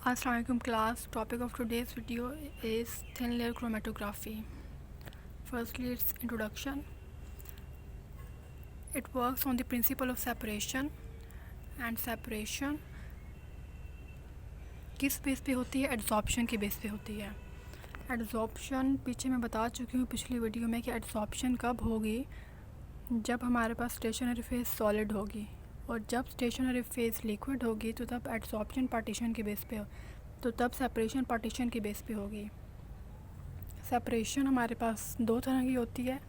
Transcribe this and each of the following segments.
Assalamualaikum class. Topic of today's video is thin layer chromatography. Firstly, its introduction. It works on the principle of separation and separation किस base पे होती है? Adsorption के base पे होती है. Adsorption पीछे मैं बता चुकी हूँ पिछली वीडियो में कि एड्सॉर्प्शन कब होगी, जब हमारे पास स्टेशनरी फेज सॉलिड होगी, और जब स्टेशनरी फेज लिक्विड होगी तो तब एड्सॉर्प्शन पार्टीशन के बेस पे हो, तो तब सेपरेशन पार्टीशन के बेस पे होगी. सेपरेशन हमारे पास दो तरह की होती है,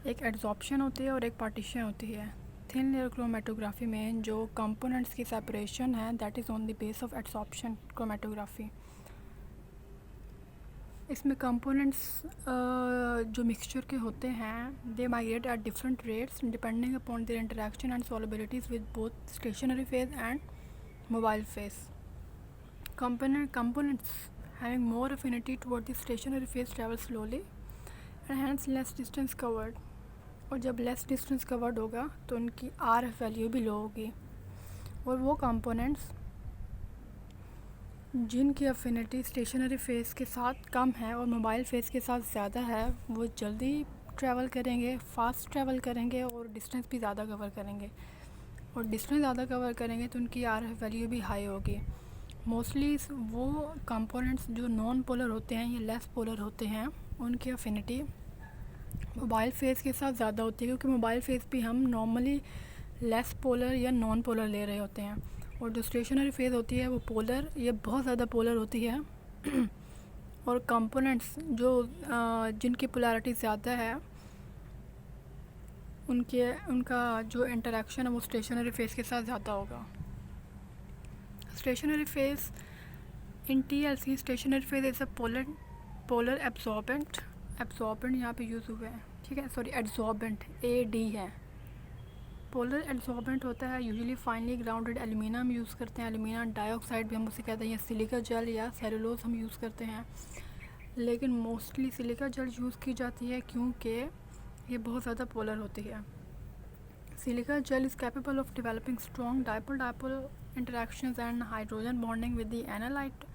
एक एड्सॉर्प्शन होती है और एक पार्टीशन होती है. थिन लेयर क्रोमेटोग्राफी में जो कंपोनेंट्स की सेपरेशन है that is on the base of adsorption chromatography. इसमें कंपोनेंट्स जो मिक्सचर के होते हैं they migrate at different rates depending upon their interaction and solubilities with both stationary phase and mobile phase. Components having more affinity toward the stationary phase travel slowly and hence less distance covered. और जब less distance covered होगा तो उनकी RF value भी लो होगी. और वो components जिनकी अफिनिटी स्टेशनरी फेज़ के साथ कम है और मोबाइल फेज़ के साथ ज़्यादा है वो जल्दी ट्रैवल करेंगे, फास्ट ट्रैवल करेंगे और डिस्टेंस भी ज़्यादा कवर करेंगे. और डिस्टेंस ज़्यादा कवर करेंगे तो उनकी RF वैल्यू भी हाई होगी. मोस्टली वो कंपोनेंट्स जो नॉन पोलर होते हैं या लेस पोलर होते हैं उनकी अफिनिटी मोबाइल फेज़ के साथ ज़्यादा होती है, क्योंकि मोबाइल फेज़ भी हम नॉर्मली लेस पोलर या नॉन पोलर ले रहे होते हैं. और जो स्टेशनरी फेज़ होती है वो पोलर या बहुत ज़्यादा पोलर होती है. और कंपोनेंट्स जो जिनकी पोलैरिटी ज़्यादा है उनका जो इंटरेक्शन है वो स्टेशनरी फेज़ के साथ ज़्यादा होगा. Stationary phase in TLC stationary phase is a polar absorbent यहाँ पे यूज़ हुआ है, ठीक है, सॉरी एड्सॉर्बेंट AD है. पोलर एड्सॉर्बेंट होता है यूजुअली फाइनली ग्राउंडेड एल्यूमिना हम यूज़ करते हैं. एल्यूमिना डाइऑक्साइड भी हम उसे कहते हैं, या सिलिका जेल या सेलुलोज हम यूज़ करते हैं. लेकिन मोस्टली सिलिका जेल यूज़ की जाती है क्योंकि ये बहुत ज़्यादा पोलर होती है. Silica gel is capable of developing strong dipole interactions and hydrogen bonding with the analyte.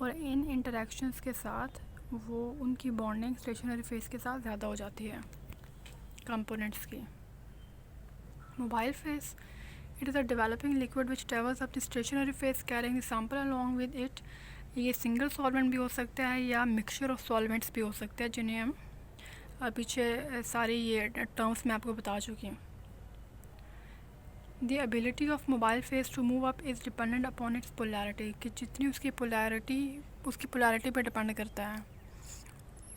और इन इंटरेक्शंस के साथ वो उनकी बॉन्डिंग स्टेशनरी फेज़ के साथ ज़्यादा हो जाती है कंपोनेंट्स की. Mobile phase it is a developing liquid which travels up the stationary phase carrying the sample along with it. ये सिंगल सॉल्वेंट भी हो सकता है या मिक्सचर ऑफ सॉल्वेंट्स भी हो सकते हैं, जिन्हें हम पीछे सारी ये टर्म्स मैं आपको बता चुकी हूँ. The ability of mobile phase two move up is dependent upon its polarity, कि जितनी उसकी पोलैरिटी पे डिपेंड करता है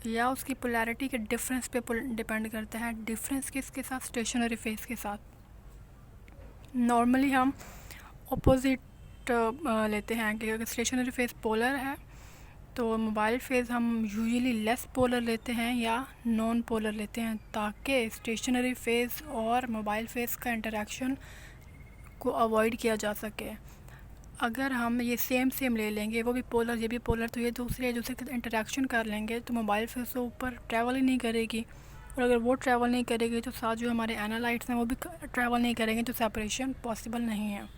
या उसकी पोलैरिटी के डिफरेंस पे डिपेंड करता है. डिफरेंस किसके साथ? स्टेशनरी फेज़ के साथ. नॉर्मली हम अपोजिट लेते हैं कि अगर स्टेशनरी फेज़ पोलर है तो मोबाइल फेज़ हम यूजुअली लेस पोलर लेते हैं या नॉन पोलर लेते हैं, ताकि स्टेशनरी फेज़ और मोबाइल फेज़ का इंटरेक्शन को अवॉइड किया जा सके. अगर हम ये सेम ले लेंगे, वो भी पोलर ये भी पोलर, तो ये दूसरे के इंटरेक्शन कर लेंगे तो मोबाइल फेज़ से ऊपर ट्रैवल ही नहीं करेगी. और अगर वो ट्रैवल नहीं करेगी तो साथ जो हमारे एनालाइट्स हैं वो भी ट्रैवल नहीं करेंगे, तो सेपरेशन पॉसिबल नहीं है.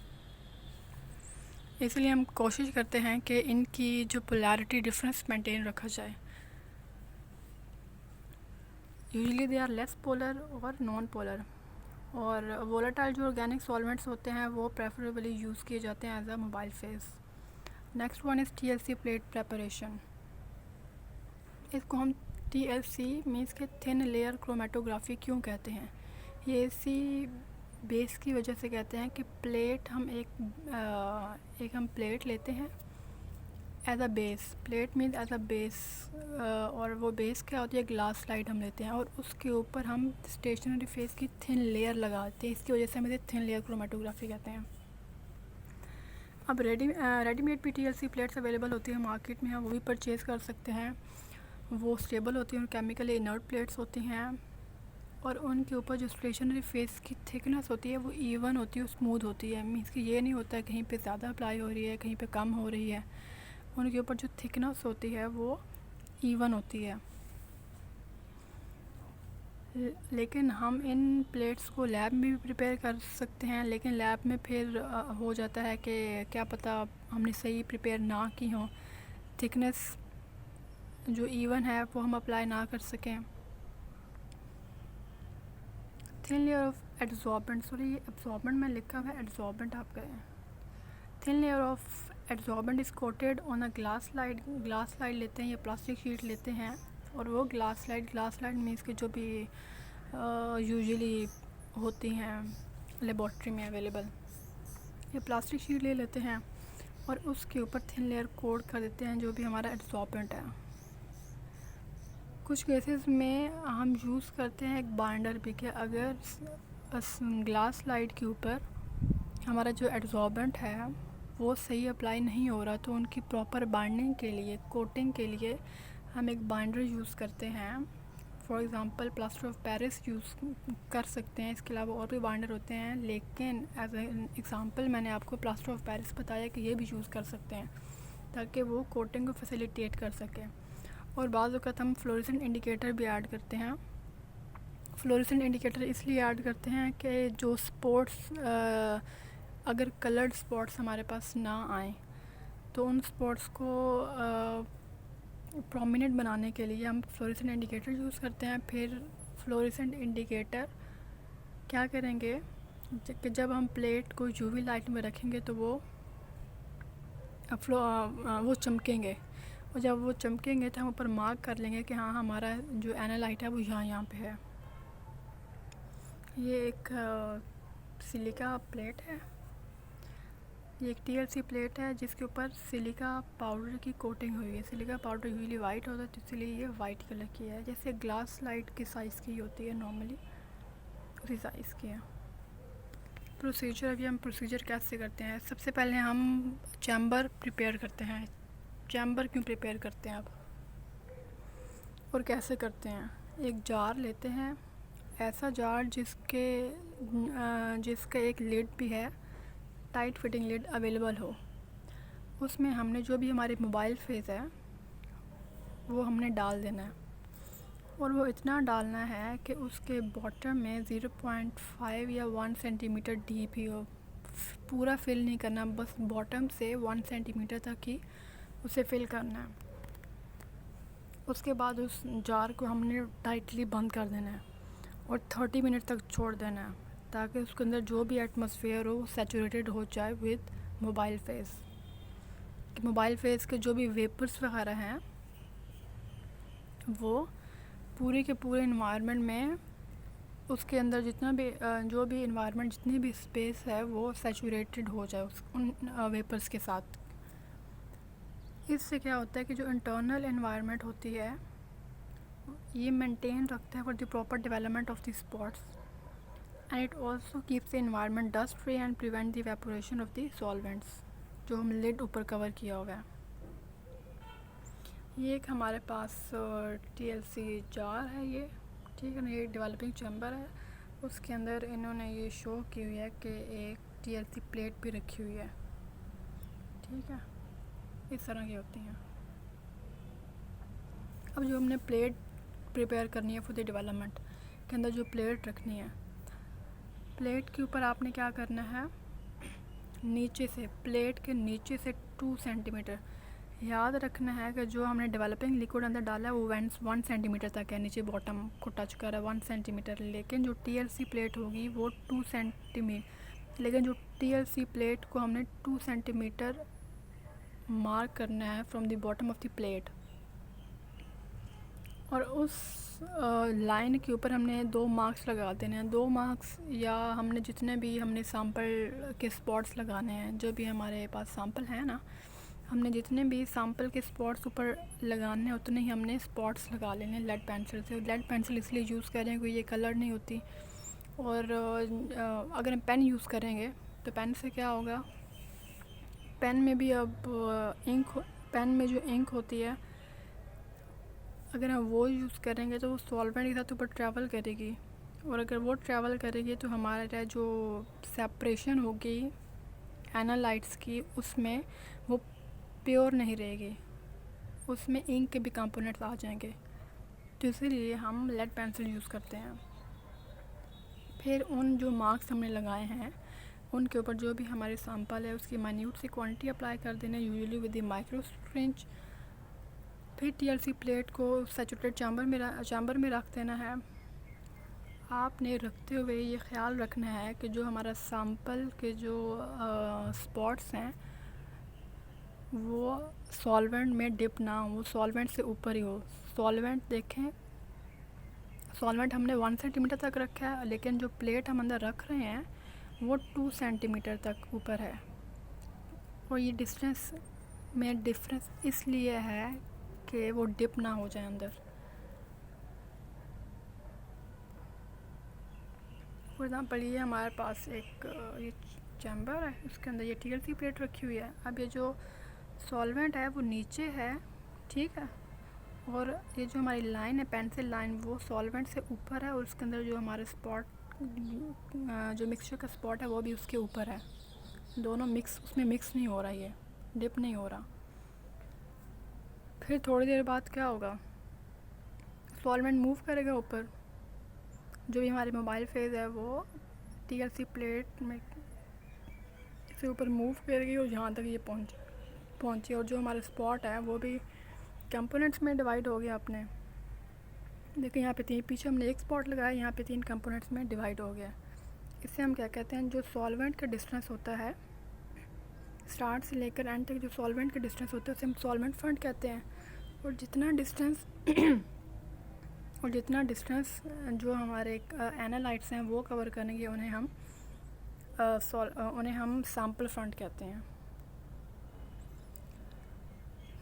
इसलिए हम कोशिश करते हैं कि इनकी जो पोलैरिटी डिफरेंस मेंटेन रखा जाए. Usually they are less polar और नॉन पोलर. और वोलेटाइल जो ऑर्गेनिक सॉल्वेंट्स होते हैं वो प्रेफरेबली यूज़ किए जाते हैं as a mobile phase. Next one is TLC plate preparation. इसको हम TLC मीन्स के थिन लेयर क्रोमेटोग्राफी क्यों कहते हैं? ये इसी बेस की वजह से कहते हैं कि प्लेट हम एक हम प्लेट लेते हैं as a base. Plate means as a base. और वो बेस क्या होती है? ग्लास स्लाइड हम लेते हैं और उसके ऊपर हम स्टेशनरी फेज़ की थिन लेयर लगाते हैं. इसकी वजह से हम इसे थिन लेयर क्रोमेटोग्राफी कहते हैं. अब रेडीमेड भी TLC प्लेट्स अवेलेबल होती है मार्केट में, हम वो भी परचेज़ कर सकते हैं. वो स्टेबल होती हैं और केमिकली इनर्ट प्लेट्स होती हैं. और उनके ऊपर जो स्टेशनरी फेस की थिकनेस होती है वो इवन होती है, स्मूथ होती है. मीन्स कि ये नहीं होता है कहीं पे ज़्यादा अप्लाई हो रही है कहीं पे कम हो रही है. उनके ऊपर जो थिकनेस होती है वो इवन होती है. लेकिन हम इन प्लेट्स को लैब में भी प्रिपेयर कर सकते हैं, लेकिन लैब में फिर हो जाता है कि क्या पता हमने सही प्रिपेयर ना की हो, थिकनेस जो इवन है वो हम अप्लाई ना कर सकें। Thin layer of adsorbent, sorry ये एब्जॉर्बेंट में लिखा हुआ है, एड्सॉर्बेंट आप करें। Thin layer of adsorbent is coated on a glass slide लेते हैं या प्लास्टिक शीट लेते हैं, और वो ग्लास स्लाइड मीन्स के जो भी यूजुअली होती हैं लेबॉर्ट्री में अवेलेबल, ये प्लास्टिक शीट ले लेते हैं और उसके ऊपर थिन लेयर कोट कर देते हैं जो भी हमारा एड्सॉर्बेंट है। कुछ केसेस में हम यूज़ करते हैं एक बाइंडर भी, कि अगर ग्लास स्लाइड के ऊपर हमारा जो एड्सॉर्बेंट है वो सही अप्लाई नहीं हो रहा, तो उनकी प्रॉपर बाइंडिंग के लिए, कोटिंग के लिए हम एक बाइंडर यूज़ करते हैं। For example plaster of Paris use कर सकते हैं, इसके अलावा और भी बाइंडर होते हैं, लेकिन एज एन एग्ज़ाम्पल मैंने आपको प्लास्टर ऑफ पेरिस बताया कि ये भी यूज़ कर सकते हैं ताकि वो कोटिंग को फैसिलिटेट कर सके। और बाज़ वक़्त हम फ्लोरेसेंट इंडिकेटर भी ऐड करते हैं। फ्लोरेसेंट इंडिकेटर इसलिए ऐड करते हैं कि जो स्पॉट्स, अगर कलर्ड स्पॉट्स हमारे पास ना आए तो उन स्पॉट्स को प्रोमिनेंट बनाने के लिए हम फ्लोरेसेंट इंडिकेटर यूज़ करते हैं। फिर फ्लोरेसेंट इंडिकेटर क्या करेंगे कि जब हम प्लेट को यूवी लाइट में रखेंगे तो वो चमकेंगे, और जब वो चमकेंगे तो हम ऊपर मार्क कर लेंगे कि हाँ हमारा जो एनालाइट है वो यहाँ पे है। ये एक सिलिका प्लेट है, ये एक TLC प्लेट है जिसके ऊपर सिलिका पाउडर की कोटिंग हुई है। सिलिका पाउडर यूजुअली वाइट होता है तो इसलिए ये वाइट कलर की है, जैसे ग्लास स्लाइड के साइज़ की होती है नॉर्मली, उसी साइज़ की है। प्रोसीजर, अभी हम प्रोसीजर कैसे करते हैं। सबसे पहले हम चैम्बर प्रिपेयर करते हैं। चैम्बर क्यों प्रिपेयर करते हैं आप और कैसे करते हैं। एक जार लेते हैं, ऐसा जार जिसका एक लिड भी है, टाइट फिटिंग लिड अवेलेबल हो। उसमें हमने जो भी हमारे मोबाइल फेस है वो हमने डाल देना है, और वो इतना डालना है कि उसके बॉटम में 0.5 या 1 सेंटीमीटर डीप ही हो। पूरा फिल नहीं करना, बस बॉटम से 1 सेंटीमीटर तक ही उसे फिल करना है। उसके बाद उस जार को हमने टाइटली बंद कर देना है और 30 मिनट तक छोड़ देना है ताकि उसके अंदर जो भी एटमॉस्फेयर हो वो सैचुरेटेड हो जाए with mobile face. Mobile face के जो भी वेपर्स वगैरह हैं वो पूरे के पूरे इन्वायरमेंट में, उसके अंदर जितना भी जो भी इन्वायरमेंट, जितनी भी स्पेस है वो सैचुरेटेड हो जाए उन वेपर्स के साथ। इससे क्या होता है कि जो इंटरनल इन्वायरमेंट होती है ये मेंटेन रखता है for the proper development of the spots, and it also keeps the environment dust free and prevent the evaporation of the solvents जो हम लिड ऊपर कवर किया हुआ है। ये एक हमारे पास TLC जार है ये, ठीक है ना, ये डेवलपिंग चैम्बर है। उसके अंदर इन्होंने ये शो की हुई है कि एक TLC प्लेट भी रखी हुई है, ठीक है, इस तरह की होती हैं। अब जो हमने प्लेट प्रिपेयर करनी है फॉर द डेवलपमेंट के अंदर, जो प्लेट रखनी है, प्लेट के ऊपर आपने क्या करना है, नीचे से, प्लेट के नीचे से 2 सेंटीमीटर, याद रखना है कि जो हमने डेवलपिंग लिक्विड अंदर डाला है वो 1 सेंटीमीटर तक है, नीचे बॉटम को टच कर रहा है 1 सेंटीमीटर, लेकिन जो TLC प्लेट होगी वो 2 सेंटीमीटर, लेकिन जो TLC प्लेट को हमने 2 सेंटीमीटर मार्क करना है from the bottom of the plate, और उस लाइन के ऊपर हमने 2 मार्क्स लगा देने हैं। 2 मार्क्स, या हमने जितने भी हमने सैम्पल के स्पॉट्स लगाने हैं, जो भी हमारे पास सैम्पल है ना, हमने जितने भी सैम्पल के स्पॉट्स ऊपर लगाने हैं उतने ही हमने स्पॉट्स लगा लेने लेड पेंसिल से। लेड पेंसिल इसलिए यूज़ कर रहे हैं क्योंकि ये कलर नहीं होती, और अगर हम पेन यूज़ करेंगे तो पेन से क्या होगा, पेन में भी अब पेन में जो इंक होती है अगर हम वो यूज़ करेंगे तो वो सॉल्वेंट के साथ ऊपर ट्रैवल करेगी, और अगर वो ट्रैवल करेगी तो हमारा जो सेपरेशन होगी एनालाइट्स की उसमें वो प्योर नहीं रहेगी, उसमें इंक के भी कंपोनेंट्स आ जाएंगे, तो इसीलिए हम लेड पेंसिल यूज़ करते हैं। फिर उन जो मार्क्स हमने लगाए हैं उनके ऊपर जो भी हमारे सैंपल है उसकी माइन्यूट सी क्वांटिटी अप्लाई कर देना, usually with the micro syringe. फिर टीएलसी प्लेट को सैचुरेटेड चैम्बर में रख देना है। आपने रखते हुए ये ख्याल रखना है कि जो हमारा सैंपल के जो स्पॉट्स हैं वो सॉल्वेंट में डिप ना हो, वो सॉल्वेंट से ऊपर ही हो। सॉल्वेंट देखें, सॉल्वेंट हमने 1 सेंटीमीटर तक रखा है, लेकिन जो प्लेट हम अंदर रख रहे हैं वो 2 सेंटीमीटर तक ऊपर है। और ये डिस्टेंस में डिफरेंस इसलिए है कि वो डिप ना हो जाए अंदर। फॉर एग्ज़ाम्पल ये हमारे पास एक ये चैम्बर है, उसके अंदर ये टीएलसी प्लेट रखी हुई है। अब ये जो सॉल्वेंट है वो नीचे है, ठीक है, और ये जो हमारी लाइन है पेंसिल लाइन वो सॉल्वेंट से ऊपर है, और उसके अंदर जो हमारे स्पॉट जो मिक्सचर का स्पॉट है वो भी उसके ऊपर है। दोनों मिक्स उसमें मिक्स नहीं हो रहा, ये डिप नहीं हो रहा। फिर थोड़ी देर बाद क्या होगा, सॉल्वेंट मूव करेगा ऊपर, जो भी हमारी मोबाइल फेस है वो टीएलसी प्लेट में से ऊपर मूव करेगी और जहाँ तक ये पहुँची, और जो हमारे स्पॉट है वो भी कंपोनेंट्स में डिवाइड हो गया अपने। देखिए यहाँ पे पीछे हमने एक स्पॉट लगाया, यहाँ पे 3 कंपोनेंट्स में डिवाइड हो गया। इससे हम क्या कहते हैं, जो सॉल्वेंट का डिस्टेंस होता है स्टार्ट से लेकर एंड तक, जो सॉल्वेंट का डिस्टेंस होता है उसे हम सॉल्वेंट फ्रंट कहते हैं। और जितना डिस्टेंस जो हमारे एनालाइट्स हैं वो कवर करेंगे उन्हें हम सैंपल फ्रंट कहते हैं।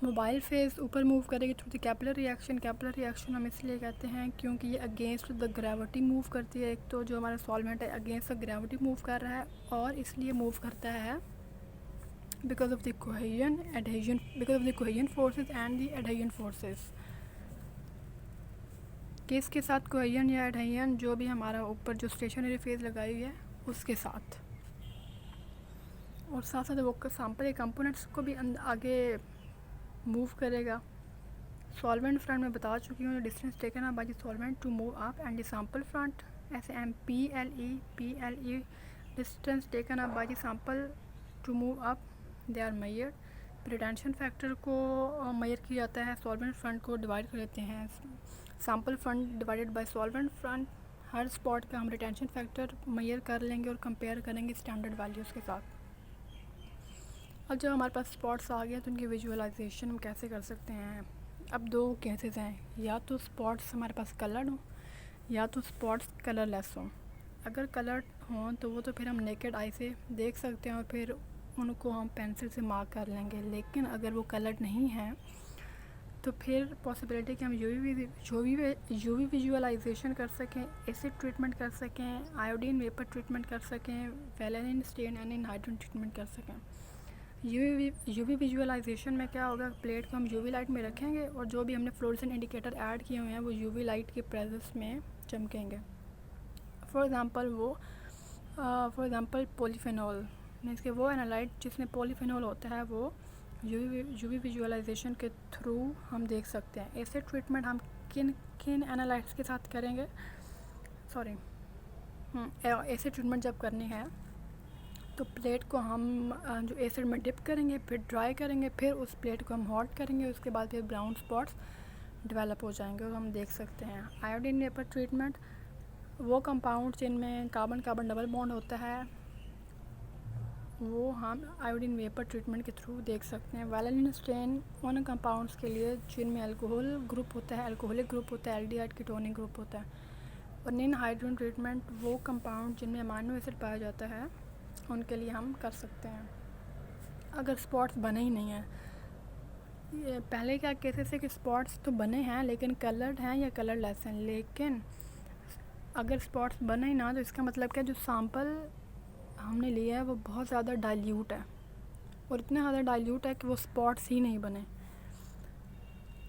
मोबाइल फेस ऊपर मूव करेगी थ्रू द कैपिलर रिएक्शन हम इसलिए कहते हैं क्योंकि ये अगेंस्ट द ग्रेविटी मूव करती है। एक तो जो हमारा सॉल्वेंट है अगेंस्ट द ग्रेविटी मूव कर रहा है, और इसलिए मूव करता है because of the cohesion forces and the adhesion forces. किसके साथ, कोहेजन या एडहेजन, जो भी हमारा ऊपर जो स्टेशनरी फेज लगाई हुई है उसके साथ। और साथ साथ वो सैंपल के कंपोनेंट्स को भी आगे मूव करेगा। सॉल्वेंट फ्रंट में बता चुकी हूँ, distance taken up by the solvent to move up and the sample front, PLE distance taken up by the sample to move up, they are measured. Retention factor को measure किया जाता है, solvent front को divide कर देते हैं, sample front divided by solvent front. Her spot का हम रिटेंशन फैक्टर मेजर कर लेंगे और कंपेयर करेंगे स्टैंडर्ड वैल्यूज़ के साथ। अब जब हमारे पास स्पॉट्स आ गए तो उनकी विजुअलाइजेशन हम कैसे कर सकते हैं। अब 2 केसेस हैं, या तो स्पॉट्स हमारे पास कलर्ड हों या तो स्पॉट्स कलरलेस हों। अगर कलर्ड हों तो वो तो फिर हम नेकेड आई से देख सकते हैं और फिर उनको हम पेंसिल से मार्क कर लेंगे। लेकिन अगर वो कलर्ड नहीं है तो फिर पॉसिबिलिटी कि हम यूवी विजुअलाइजेशन कर सकें, एसिड ट्रीटमेंट कर सकें, आयोडीन वेपर ट्रीटमेंट कर सकें, वेलेनिन स्टेन एंड हाइड्रोजन ट्रीटमेंट कर सकें। यूवी विजुअलाइजेशन में क्या होगा, प्लेट को हम यूवी लाइट में रखेंगे और जो भी हमने फ्लोरेसेंट इंडिकेटर ऐड किए हुए हैं वो यूवी लाइट के प्रेजेंस में चमकेंगे। फॉर एग्ज़ाम्पल पॉलीफेनॉल मीन्स के वो एनालाइट जिसमें पॉलीफेनॉल होता है वो यूवी विजुअलाइजेशन के थ्रू हम देख सकते हैं। एसिड ट्रीटमेंट हम किन एनालाइट्स के साथ करेंगे, एसिड ट्रीटमेंट जब करनी है तो प्लेट को हम जो एसिड में डिप करेंगे, फिर ड्राई करेंगे, फिर उस प्लेट को हम हॉट करेंगे, उसके बाद फिर ब्राउन स्पॉट्स डेवलप हो जाएंगे और हम देख सकते हैं। आयोडीन वेपर ट्रीटमेंट, वो कंपाउंड जिनमें कार्बन कार्बन डबल बॉन्ड होता है वो हम आयोडीन वेपर ट्रीटमेंट के थ्रू देख सकते हैं। वेलेनिन स्टेन उन कंपाउंड्स के लिए जिनमें अल्कोहल ग्रुप होता है, अल्कोहलिक ग्रुप होता है, एल्डिहाइड कीटोनिक ग्रुप होता है। और निन हाइड्रोजन ट्रीटमेंट, वो कंपाउंड जिनमें अमाइनो एसिड पाया जाता है उनके लिए हम कर सकते हैं। अगर स्पॉट्स बने ही नहीं हैं, ये पहले क्या केसेस है कि स्पॉट्स तो बने हैं लेकिन कलर्ड हैं या कलरलेस हैं, लेकिन अगर स्पॉट्स बने ही ना तो इसका मतलब क्या, जो सैंपल हमने लिया है वो बहुत ज़्यादा डाइल्यूट है और इतना ज़्यादा डाइल्यूट है कि वो स्पॉट्स ही नहीं बने।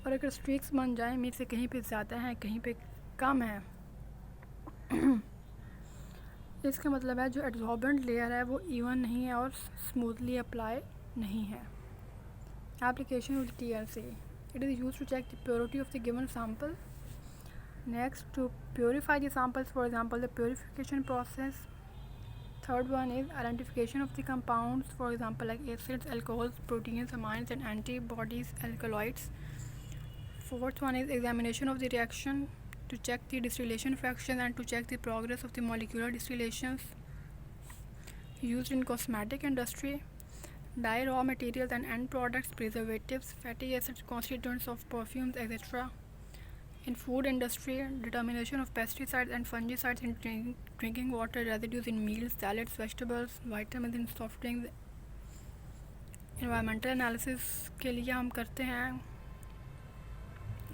और अगर स्ट्रीक्स बन जाए मीन से कहीं पे ज़्यादा है कहीं पे कम है इसका मतलब है जो एब्जॉर्बेंट लेयर है वो इवन नहीं है और स्मूथली अप्लाई नहीं है। Application with TLC, it is used to check the purity of the given sample. Next, to purify the samples, for example, the purification process. Third one is identification of the compounds, for example, like acids, alcohols, proteins, amines, and antibodies, alkaloids. Fourth one is examination of the reaction to check the distillation fraction and to check the progress of the molecular distillations. Used in cosmetic industry, dye raw materials and end products, preservatives, fatty acids, constituents of perfumes, etc. In food industry, determination of pesticides and fungicides in drinking water, residues in meals, salads, vegetables, vitamins in soft drinks. Environmental analysis के लिए हम करते हैं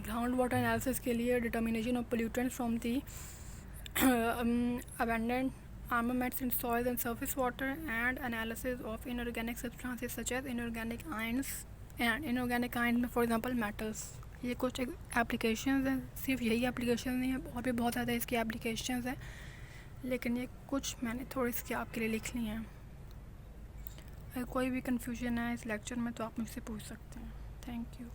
ground water analysis के लिए determination of pollutants from the abandoned armaments in soil and surface water, and analysis of inorganic substances such as inorganic ions and inorganic ions, for example metals. ये कुछ applications हैं, सिर्फ यही application नहीं है, और भी बहुत ज़्यादा इसकी एप्लीकेशंस हैं, लेकिन ये कुछ मैंने थोड़ी इसकी आपके लिए लिख ली हैं। अगर कोई भी कन्फ्यूजन है इस लेक्चर में तो आप मुझसे पूछ सकते हैं। Thank you.